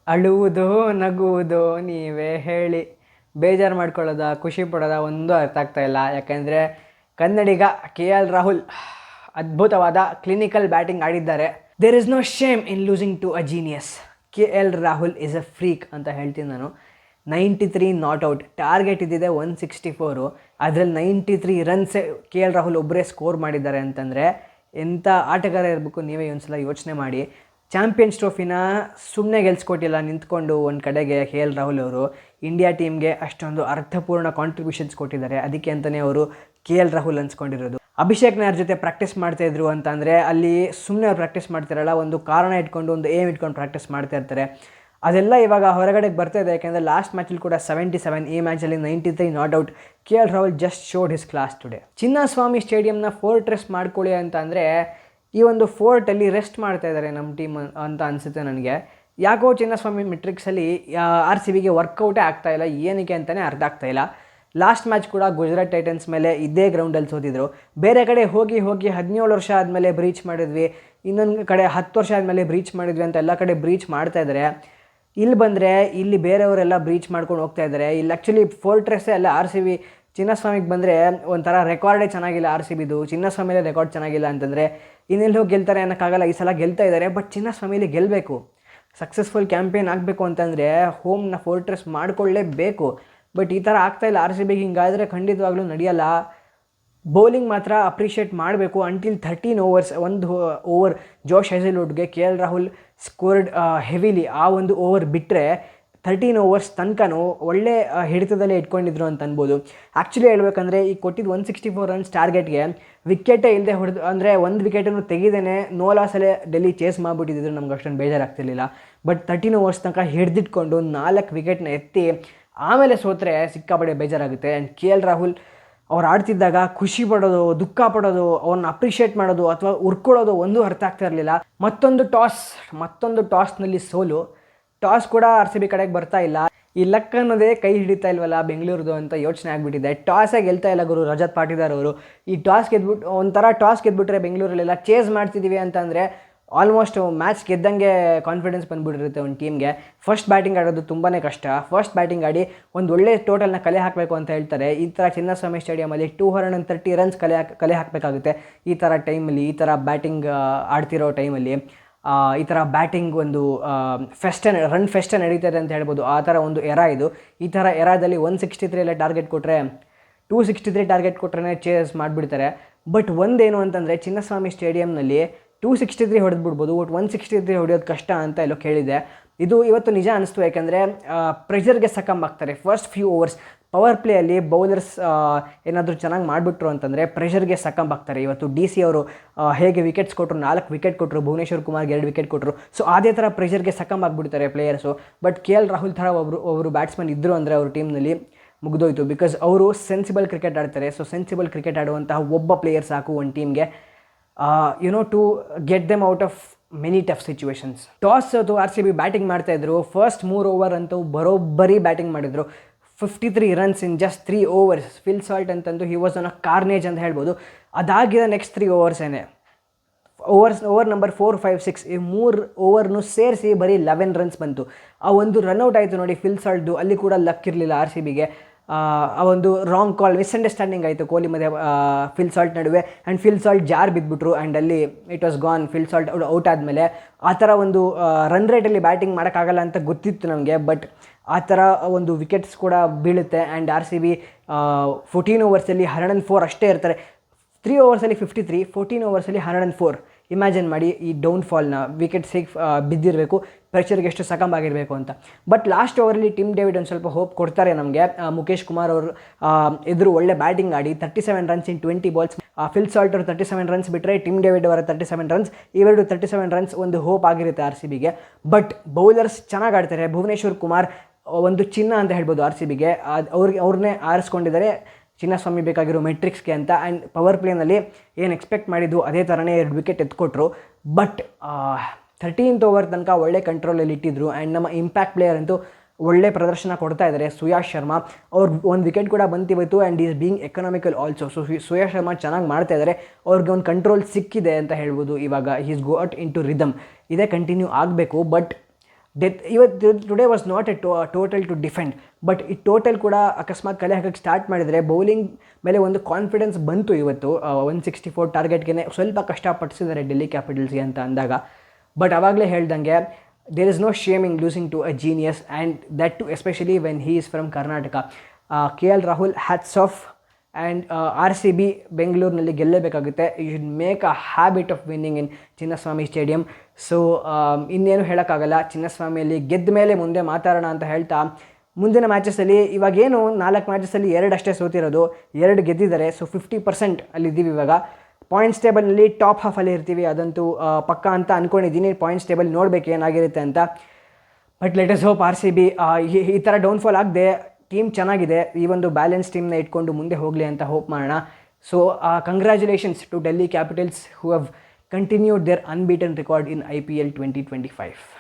ಅಳುವುದೋ ನಗುವುದೋ ನೀವೇ ಹೇಳಿ. ಬೇಜಾರು ಮಾಡ್ಕೊಳ್ಳೋದ ಖುಷಿ ಪಡೋದ ಒಂದು ಅರ್ಥ ಆಗ್ತಾ ಇಲ್ಲ. ಯಾಕೆಂದರೆ ಕನ್ನಡಿಗ ಕೆ ಎಲ್ ರಾಹುಲ್ ಅದ್ಭುತವಾದ ಕ್ಲಿನಿಕಲ್ ಬ್ಯಾಟಿಂಗ್ ಆಡಿದ್ದಾರೆ. There is no shame in losing to a genius. K L Rahul is a freak ಅಂತ ಹೇಳ್ತೀನಿ ನಾನು. 93 ನಾಟ್ ಔಟ್, ಟಾರ್ಗೆಟ್ ಇದ್ದಿದೆ 164. ಅದರಲ್ಲಿ 93 ರನ್ಸೇ ಕೆ ಎಲ್ ರಾಹುಲ್ ಒಬ್ಬರೇ ಸ್ಕೋರ್ ಮಾಡಿದ್ದಾರೆ ಅಂತಂದರೆ ಎಂಥ ಆಟಗಾರ ಇರಬೇಕು ನೀವೇ ಒಂದ್ಸಲ ಯೋಚನೆ ಮಾಡಿ. ಚಾಂಪಿಯನ್ಸ್ ಟ್ರೋಫಿನ ಸುಮ್ಮನೆ ಗೆಲ್ಸ್ಕೊಟ್ಟಿಲ್ಲ ನಿಂತ್ಕೊಂಡು ಒಂದು ಕಡೆಗೆ ಕೆ ಎಲ್ ರಾಹುಲ್ ಅವರು ಇಂಡಿಯಾ ಟೀಮ್ಗೆ ಅಷ್ಟೊಂದು ಅರ್ಥಪೂರ್ಣ ಕಾಂಟ್ರಿಬ್ಯೂಷನ್ಸ್ ಕೊಟ್ಟಿದ್ದಾರೆ. ಅದಕ್ಕೆ ಅಂತಲೇ ಅವರು ಕೆ ಎಲ್ ರಾಹುಲ್ ಅನ್ಸ್ಕೊಂಡಿರೋದು. ಅಭಿಷೇಕ್ ನಾಯರ್ ಜೊತೆ ಪ್ರಾಕ್ಟೀಸ್ ಮಾಡ್ತಾಯಿದ್ರು ಅಂತಂದರೆ ಅಲ್ಲಿ ಸುಮ್ಮನೆ ಅವ್ರು ಪ್ರಾಕ್ಟೀಸ್ ಮಾಡ್ತಿರಲ್ಲ, ಒಂದು ಕಾರಣ ಇಟ್ಕೊಂಡು ಒಂದು ಏಮ್ ಇಟ್ಕೊಂಡು ಪ್ರಾಕ್ಟೀಸ್ ಮಾಡ್ತಾ ಇರ್ತಾರೆ. ಅದೆಲ್ಲ ಇವಾಗ ಹೊರಗಡೆಗೆ ಬರ್ತಾಯಿದೆ. ಯಾಕೆಂದರೆ ಲಾಸ್ಟ್ ಮ್ಯಾಚಲ್ಲಿ ಕೂಡ 77, ಈ ಮ್ಯಾಚಲ್ಲಿ 93 not out. K L Rahul just showed his class today. Chinnaswamy ಸ್ಟೇಡಿಯಂನ ಫೋರ್ಟ್ರೆಸ್ ಮಾಡ್ಕೊಳ್ಳಿ ಅಂತ ಅಂದರೆ ಈ ಒಂದು ಫೋರ್ಟಲ್ಲಿ ರೆಸ್ಟ್ ಮಾಡ್ತಾ ಇದ್ದಾರೆ ನಮ್ಮ ಟೀಮ್ ಅಂತ ಅನಿಸುತ್ತೆ ನನಗೆ. ಯಾಕೋ ಚಿನ್ನಸ್ವಾಮಿ ಮೆಟ್ರಿಕ್ಸಲ್ಲಿ ಆರ್ ಸಿ ಬಿಗೆ ವರ್ಕೌಟೇ ಆಗ್ತಾಯಿಲ್ಲ, ಏನಕ್ಕೆ ಅಂತಲೇ ಅರ್ಥ ಆಗ್ತಾಯಿಲ್ಲ. ಲಾಸ್ಟ್ ಮ್ಯಾಚ್ ಕೂಡ ಗುಜರಾತ್ ಟೈಟನ್ಸ್ ಮೇಲೆ ಇದೇ ಗ್ರೌಂಡಲ್ಲಿ ಸೋತಿದ್ರು. ಬೇರೆ ಕಡೆ ಹೋಗಿ 17 ವರ್ಷ ಆದಮೇಲೆ ಬ್ರೀಚ್ ಮಾಡಿದ್ವಿ, ಇನ್ನೊಂದು ಕಡೆ 10 ವರ್ಷ ಆದಮೇಲೆ ಬ್ರೀಚ್ ಮಾಡಿದ್ವಿ ಅಂತ ಎಲ್ಲ ಕಡೆ ಬ್ರೀಚ್ ಮಾಡ್ತಾಯಿದ್ದಾರೆ. ಇಲ್ಲಿ ಬಂದರೆ ಇಲ್ಲಿ ಬೇರೆಯವರೆಲ್ಲ ಬ್ರೀಚ್ ಮಾಡ್ಕೊಂಡು ಹೋಗ್ತಾ ಇದ್ದಾರೆ. ಇಲ್ಲಿ ಆ್ಯಕ್ಚುಲಿ ಫೋರ್ಟ್ರೆಸ್ಸೇ ಅಲ್ಲ ಆರ್ ಸಿ ಬಿ. ಚಿನ್ನಸ್ವಾಮಿಗೆ ಬಂದರೆ ಒಂಥರ ರೆಕಾರ್ಡೇ ಚೆನ್ನಾಗಿಲ್ಲ ಆರ್ ಸಿ ಬಿದು. ಚಿನ್ನಸ್ವಾಮಿಲೇ ರೆಕಾರ್ಡ್ ಚೆನ್ನಾಗಿಲ್ಲ ಅಂತಂದರೆ ಇನ್ನೆಲ್ಲಿ ಹೋಗಿ ಗೆಲ್ತಾರೆ ಅನ್ನೋಕ್ಕಾಗಲ್ಲ. ಈ ಸಲ ಗೆಲ್ತಾ ಇದ್ದಾರೆ, ಬಟ್ ಚಿನ್ನಸ್ವಾಮಿಲಿ ಗೆಲ್ಲಬೇಕು. ಸಕ್ಸಸ್ಫುಲ್ ಕ್ಯಾಂಪೇನ್ ಆಗಬೇಕು ಅಂತಂದರೆ ಹೋಮ್ನ ಫೋರ್ಟ್ರೆಸ್ ಮಾಡಿಕೊಳ್ಳೇಬೇಕು. ಬಟ್ ಈ ಥರ ಆಗ್ತಾಯಿಲ್ಲ ಆರ್ ಸಿ ಬಿಗೆ. ಹಿಂಗಾದರೆ ಖಂಡಿತವಾಗ್ಲೂ ನಡೆಯಲ್ಲ. ಬೌಲಿಂಗ್ ಮಾತ್ರ ಅಪ್ರಿಷಿಯೇಟ್ ಮಾಡಬೇಕು. ಅಂಟಿಲ್ 13 ಓವರ್ಸ್, ಒಂದು ಓವರ್ ಜೋಶ್ ಹೆಸಲ್ವುಡ್ಗೆ K L Rahul scored heavily. ಆ ಒಂದು ಓವರ್ ಬಿಟ್ಟರೆ 13 ಓವರ್ಸ್ ತನಕನೂ ಒಳ್ಳೆ ಹಿಡಿತದಲ್ಲೇ ಇಟ್ಕೊಂಡಿದ್ರು ಅಂತ ಅನ್ಬೋದು. ಆ್ಯಕ್ಚುಲಿ ಹೇಳ್ಬೇಕಂದ್ರೆ ಈ ಕೊಟ್ಟಿದ್ದು 164 ರನ್ಸ್ ಟಾರ್ಗೆಟ್ಗೆ ವಿಕೆಟೇ ಇಲ್ಲದೆ ಹೊಡೆದು, ಅಂದರೆ ಒಂದು ವಿಕೆಟನ್ನು ತೆಗೆದೇನೆ ನೋ ಲಾಸಲ್ಲೇ ಡೆಲ್ಲಿ ಚೇಸ್ ಮಾಡಿಬಿಟ್ಟಿದ್ರು, ನಮ್ಗೆ ಅಷ್ಟೊಂದು ಬೇಜಾರಾಗ್ತಿರ್ಲಿಲ್ಲ. ಬಟ್ 13 ಓವರ್ಸ್ ತನಕ ಹಿಡಿದಿಟ್ಕೊಂಡು 4 ವಿಕೆಟ್ನ ಎತ್ತಿ ಆಮೇಲೆ ಸೋತ್ರೆ ಸಿಕ್ಕಾಪಡೆ ಬೇಜಾರಾಗುತ್ತೆ. ಆ್ಯಂಡ್ ಕೆ ಎಲ್ ರಾಹುಲ್ ಅವ್ರು ಆಡ್ತಿದ್ದಾಗ ಖುಷಿ ಪಡೋದು, ದುಃಖ ಪಡೋದು, ಅವ್ರನ್ನ ಅಪ್ರಿಷಿಯೇಟ್ ಮಾಡೋದು ಅಥವಾ ಉರ್ಕೊಳ್ಳೋದು ಒಂದೂ ಅರ್ಥ ಆಗ್ತಾ ಇರಲಿಲ್ಲ. ಮತ್ತೊಂದು ಟಾಸ್ನಲ್ಲಿ ಸೋಲು. ಟಾಸ್ ಕೂಡ ಆರ್ ಸಿ ಬಿ ಕಡೆಗೆ ಬರ್ತಾ ಇಲ್ಲ. ಈ ಲಕ್ ಅನ್ನೋದೇ ಕೈ ಹಿಡಿತಾ ಇಲ್ವಲ್ಲ ಬೆಂಗಳೂರದು ಅಂತ ಯೋಚನೆ ಆಗಿಬಿಟ್ಟಿದೆ. ಟಾಸೇ ಗೆಲ್ತಾ ಇಲ್ಲ ಗುರು ರಜತ್ ಪಾಟಿದಾರ್ ಅವರು. ಈ ಟಾಸ್ ಗೆದ್ಬಿಟ್ರೆ ಬೆಂಗಳೂರಲ್ಲೆಲ್ಲ ಚೇಸ್ ಮಾಡ್ತಿದ್ದೀವಿ ಅಂತಂದರೆ ಆಲ್ಮೋಸ್ಟ್ ಮ್ಯಾಚ್ ಗೆದ್ದಂಗೆ ಕಾನ್ಫಿಡೆನ್ಸ್ ಬಂದುಬಿಟ್ಟಿರುತ್ತೆ ಒಂದು ಟೀಮ್ಗೆ. ಫಸ್ಟ್ ಬ್ಯಾಟಿಂಗ್ ಆಡೋದು ತುಂಬಾ ಕಷ್ಟ. ಫಸ್ಟ್ ಬ್ಯಾಟಿಂಗ್ ಆಡಿ ಒಂದು ಒಳ್ಳೆ ಟೋಟಲ್ನ ಕಲೆ ಹಾಕಬೇಕು ಅಂತ ಹೇಳ್ತಾರೆ. ಈ ಥರ ಚಿನ್ನಸ್ವಾಮಿ ಸ್ಟೇಡಿಯಮಲ್ಲಿ 230 ರನ್ಸ್ ಕಲೆ ಹಾಕಬೇಕಾಗುತ್ತೆ. ಈ ಥರ ಟೈಮಲ್ಲಿ, ಈ ಥರ ಬ್ಯಾಟಿಂಗ್ ಆಡ್ತಿರೋ ಟೈಮಲ್ಲಿ, ಈ ಥರ ಬ್ಯಾಟಿಂಗ್ ಒಂದು ರನ್ ಫೆಸ್ಟೇ ನಡೀತದೆ ಅಂತ ಹೇಳ್ಬೋದು. ಆ ಥರ ಒಂದು ಎರ ಇದು. ಈ ಥರ ಎರಾದಲ್ಲಿ 163 ಟಾರ್ಗೆಟ್ ಕೊಟ್ಟರೆ 263 ಟಾರ್ಗೆಟ್ ಕೊಟ್ಟರೆ ಚೇಸ್ ಮಾಡಿಬಿಡ್ತಾರೆ. ಬಟ್ ಒಂದೇನು ಅಂತಂದರೆ ಚಿನ್ನಸ್ವಾಮಿ ಸ್ಟೇಡಿಯಂನಲ್ಲಿ 263 ಹೊಡೆದ್ಬಿಡ್ಬೋದು, ಬಟ್ 163 ಹೊಡೆಯೋದು ಕಷ್ಟ ಅಂತ ಎಲ್ಲೋ ಕೇಳಿದೆ. ಇದು ಇವತ್ತು ನಿಜ ಅನಿಸ್ತು. ಯಾಕೆಂದರೆ ಪ್ರೆಷರ್ಗೆ ಆಗ್ತಾರೆ. ಫಸ್ಟ್ ಫ್ಯೂ ಓವರ್ಸ್ ಪವರ್ ಪ್ಲೇಯಲ್ಲಿ ಬೌಲರ್ಸ್ ಏನಾದರೂ ಚೆನ್ನಾಗಿ ಮಾಡಿಬಿಟ್ರು ಅಂತಂದರೆ ಪ್ರೆಷರ್ಗೆ ಆಗ್ತಾರೆ. ಇವತ್ತು ಡಿ ಸಿ ಅವರು ಹೇಗೆ ವಿಕೆಟ್ಸ್ ಕೊಟ್ಟರು, 4 ವಿಕೆಟ್ ಕೊಟ್ಟರು, ಭುವನೇಶ್ವರ್ ಕುಮಾರ್ಗೆ 2 ವಿಕೆಟ್ ಕೊಟ್ಟರು. ಸೊ ಅದೇ ಥರ ಪ್ರೆಷರ್ಗೆ ಆಗಿಬಿಡ್ತಾರೆ players. But K L Rahul ಥರ ಒಬ್ಬರು ಬ್ಯಾಟ್ಸ್ಮನ್ ಇದ್ದರು ಅಂದರೆ ಅವ್ರ ಟೀಮ್ನಲ್ಲಿ ಮುಗಿದೋಯ್ತು. ಬಿಕಾಸ್ ಅವರು ಸೆನ್ಸಿಬಲ್ ಕ್ರಿಕೆಟ್ ಆಡ್ತಾರೆ. ಸೊ ಸೆನ್ಸಿಬಲ್ ಕ್ರಿಕೆಟ್ ಆಡುವಂತಹ ಒಬ್ಬ ಪ್ಲೇಯರ್ ಸಾಕು ಒಂದು ಟೀಮ್ಗೆ, to get them out of many tough situations. Toss ಅದು ಆರ್ ಸಿ ಬಿ ಬ್ಯಾಟಿಂಗ್ ಮಾಡ್ತಾಯಿದ್ರು. ಫಸ್ಟ್ 3 ಓವರ್ ಅಂತೂ ಬರೋಬ್ಬರಿ ಬ್ಯಾಟಿಂಗ್ ಮಾಡಿದರು. 53 runs in just 3 overs. Phil Salt ಅಂತಂದು he was on a carnage ಅಂತ ಹೇಳ್ಬೋದು. ಅದಾಗಿರೋ ನೆಕ್ಸ್ಟ್ 3 ಓವರ್ಸೇನೆ ಓವರ್ ನಂಬರ್ 4, 5, 6 ಈ 3 ಓವರ್ನು ಸೇರಿಸಿ ಬರೀ 11 ರನ್ಸ್ ಬಂತು. ಆ ಒಂದು ರನ್ಔಟ್ ಆಯಿತು ನೋಡಿ ಫಿಲ್ ಸಾಲ್ಟ್ದು. ಅಲ್ಲಿ ಕೂಡ ಲಕ್ ಇರಲಿಲ್ಲ ಆರ್ ಸಿ ಬಿಗೆ. ಆ ಒಂದು ರಾಂಗ್ ಕಾಲ್, ಮಿಸ್ಅಂಡರ್ಸ್ಟ್ಯಾಂಡಿಂಗ್ ಆಯಿತು ಕೊಹ್ಲಿ ಮತ್ತು ಫಿಲ್ ಸಾಲ್ಟ್ ನಡುವೆ. ಆ್ಯಂಡ್ ಫಿಲ್ ಸಾಲ್ಟ್ ಜಾರ್ ಬಿದ್ದುಬಿಟ್ರು. ಆ್ಯಂಡ್ ಅಲ್ಲಿ it was gone. Phil Salt out ಆದಮೇಲೆ ಆ ಥರ ಒಂದು ರನ್ ರೇಟಲ್ಲಿ ಬ್ಯಾಟಿಂಗ್ ಮಾಡೋಕ್ಕಾಗಲ್ಲ ಅಂತ ಗೊತ್ತಿತ್ತು ನಮಗೆ. ಬಟ್ ಆ ಥರ ಒಂದು ವಿಕೆಟ್ಸ್ ಕೂಡ ಬೀಳುತ್ತೆ. ಆ್ಯಂಡ್ ಆರ್ ಸಿ ಬಿ 14 ಓವರ್ಸಲ್ಲಿ 104 ಅಷ್ಟೇ ಇರ್ತಾರೆ. 3 ಓವರ್ಸಲ್ಲಿ 53, 14 ಓವರ್ಸಲ್ಲಿ 104. ಇಮ್ಯಾಜಿನ್ ಮಾಡಿ ಈ ಡೌನ್ಫಾಲ್ನ. ವಿಕೆಟ್ಸ್ ಹೇಗೆ ಬಿದ್ದಿರಬೇಕು, ಪ್ರೆಷರ್ಗೆ ಎಷ್ಟು ಆಗಿರಬೇಕು ಅಂತ. ಬಟ್ ಲಾಸ್ಟ್ ಓವರಲ್ಲಿ ಟಿಮ್ ಡೇವಿಡ್ ಒಂದು ಸ್ವಲ್ಪ ಹೋಪ್ ಕೊಡ್ತಾರೆ ನಮಗೆ. ಮುಖೇಶ್ ಕುಮಾರ್ ಅವರು ಎದುರು ಒಳ್ಳೆ ಬ್ಯಾಟಿಂಗ್ ಆಡಿ 37 ರನ್ಸ್ ಇನ್ 20 ಬಾಲ್ಸ್. ಫಿಲ್ ಸಾಲ್ಟ್ ಅವರು 37 ರನ್ಸ್ ಬಿಟ್ಟರೆ ಟಿಮ್ ಡೇವಿಡ್ ಅವರ 37 ರನ್ಸ್, ಇವೆರಡು 37 ರನ್ಸ್ ಒಂದು ಹೋಪ್ ಆಗಿರುತ್ತೆ ಆರ್ ಸಿ ಬಿಗೆ. ಬಟ್ ಬೌಲರ್ಸ್ ಚೆನ್ನಾಗಿ ಆಡ್ತಾರೆ. ಭುವನೇಶ್ವರ್ ಕುಮಾರ್ ಒಂದು ಚಿನ್ನ ಅಂತ ಹೇಳ್ಬೋದು ಆರ್ ಸಿ ಬಿಗೆ. ಅವ್ರನ್ನೇ ಆರಿಸ್ಕೊಂಡಿದ್ದಾರೆ ಚಿನ್ನಸ್ವಾಮಿ ಬೇಕಾಗಿರೋ ಮೆಟ್ರಿಕ್ಸ್ಗೆ ಅಂತ. ಆ್ಯಂಡ್ ಪವರ್ ಪ್ಲೇನಲ್ಲಿ ಏನು ಎಕ್ಸ್ಪೆಕ್ಟ್ ಮಾಡಿದ್ದು ಅದೇ ಥರನೇ 2 ವಿಕೆಟ್ ಎತ್ಕೊಟ್ರು. ಬಟ್ 13th ಓವರ್ ತನಕ ಒಳ್ಳೆ ಕಂಟ್ರೋಲಲ್ಲಿ ಇಟ್ಟಿದ್ರು. ಆ್ಯಂಡ್ ನಮ್ಮ ಇಂಪ್ಯಾಕ್ಟ್ ಪ್ಲೇಯರ್ ಅಂತೂ ಒಳ್ಳೆ ಪ್ರದರ್ಶನ ಕೊಡ್ತಾ ಇದ್ದಾರೆ. ಸುಯಾಶ್ ಶರ್ಮಾ ಅವ್ರಿಗೆ 1 ವಿಕೆಟ್ ಕೂಡ ಬಂತಿವತ್ತು. And is being economical also. So Suyash Sharma ಚೆನ್ನಾಗಿ ಮಾಡ್ತಾ ಇದ್ದಾರೆ. ಅವ್ರಿಗೆ ಒಂದು ಕಂಟ್ರೋಲ್ ಸಿಕ್ಕಿದೆ ಅಂತ ಹೇಳ್ಬೋದು ಇವಾಗ. Is got into rhythm. ಇದೇ ಕಂಟಿನ್ಯೂ ಆಗಬೇಕು. ಬಟ್ ಇವತ್ತು today was not a total to defend, but ಈ ಟೋಟಲ್ ಕೂಡ ಅಕಸ್ಮಾತ್ ಕಲೆ ಹಾಕಕ್ಕೆ ಸ್ಟಾರ್ಟ್ ಮಾಡಿದರೆ ಬೌಲಿಂಗ್ ಮೇಲೆ ಒಂದು ಕಾನ್ಫಿಡೆನ್ಸ್ ಬಂತು ಇವತ್ತು. 164 ಟಾರ್ಗೆಟ್ಗೆ ಸ್ವಲ್ಪ ಕಷ್ಟಪಡಿಸಿದ್ದಾರೆ ಡೆಲ್ಲಿ ಕ್ಯಾಪಿಟಲ್ಸ್ಗೆ ಅಂತ ಅಂದಾಗ. ಬಟ್ ಆವಾಗಲೇ ಹೇಳ್ದಂಗೆ there is no shaming losing to a genius and that too especially when he is from Karnataka. KL Rahul hats off. And RCB ಬೆಂಗಳೂರಿನಲ್ಲಿ ಗೆಲ್ಲಬೇಕಾಗುತ್ತೆ. You should make a habit of winning in Chinnaswamy stadium. So ಇನ್ನೇನು ಹೇಳೋಕ್ಕಾಗಲ್ಲ, ಚಿನ್ನಸ್ವಾಮಿಯಲ್ಲಿ ಗೆದ್ದ ಮೇಲೆ ಮುಂದೆ ಮಾತಾಡೋಣ ಅಂತ ಹೇಳ್ತಾ, ಮುಂದಿನ ಮ್ಯಾಚಸಲ್ಲಿ ಇವಾಗೇನು 4 ಮ್ಯಾಚಸಲ್ಲಿ 2 ಅಷ್ಟೇ ಸೋತಿರೋದು, 2 ಗೆದ್ದಿದ್ದಾರೆ. ಸೊ 50% ಅಲ್ಲಿದ್ದೀವಿ ಇವಾಗ. ಪಾಯಿಂಟ್ಸ್ ಟೇಬಲ್ನಲ್ಲಿ ಟಾಪ್ ಹಾಫಲ್ಲಿ ಇರ್ತೀವಿ, ಅದಂತೂ ಪಕ್ಕ ಅಂತ ಅಂದ್ಕೊಂಡಿದ್ದೀನಿ. ಪಾಯಿಂಟ್ಸ್ ಟೇಬಲ್ ನೋಡಬೇಕು ಏನಾಗಿರುತ್ತೆ ಅಂತ. But let us hope RCB ಈ ಥರ ಡೌನ್ಫಾಲ್ ಆಗದೆ, ಟೀಮ್ ಚೆನ್ನಾಗಿದೆ, ಈ ಒಂದು ಬ್ಯಾಲೆನ್ಸ್ ಟೀಮ್ನ ಇಟ್ಕೊಂಡು ಮುಂದೆ ಹೋಗಲಿ ಅಂತ ಹೋಪ್ ಮಾಡೋಣ. So congratulations to Delhi Capitals who have continued their unbeaten record in IPL 2025.